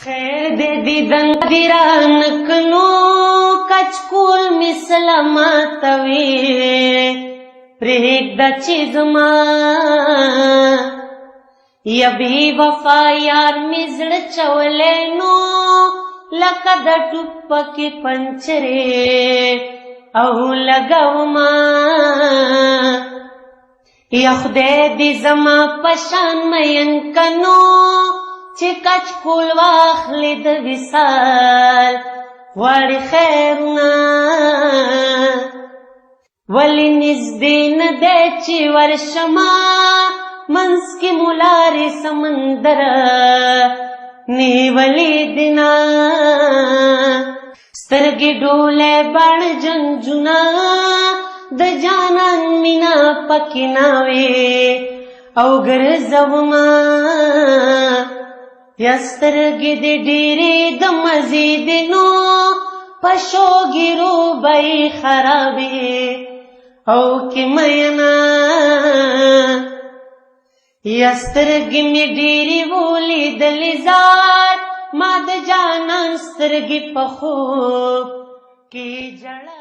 خیر دې دیدن دیران کنو کچکول مسلماتوي پرېږده چې زما یا بې وفا یار مې زړه چولی نو لکه د ټوپکې پنچرې او لګومه یا خدای دې زما په شان مین کنو چې کچکول واخلي د وصال غواړي خیرونه ولې نږدې نه دی چې ورشمه منځ کې مو لارې سمندر نیولې دینه سترګې ډولې بڼ جنجونه د جانان مینا پکې ناوې او ګرځومه یا سترګې دې ډېرې د مزې دې نو په شوګیرو به یې خرابې او کې مینا یا سترګې مې ډېرې ولیدلې زار ما د جانان سترګې په خوب کې ژړا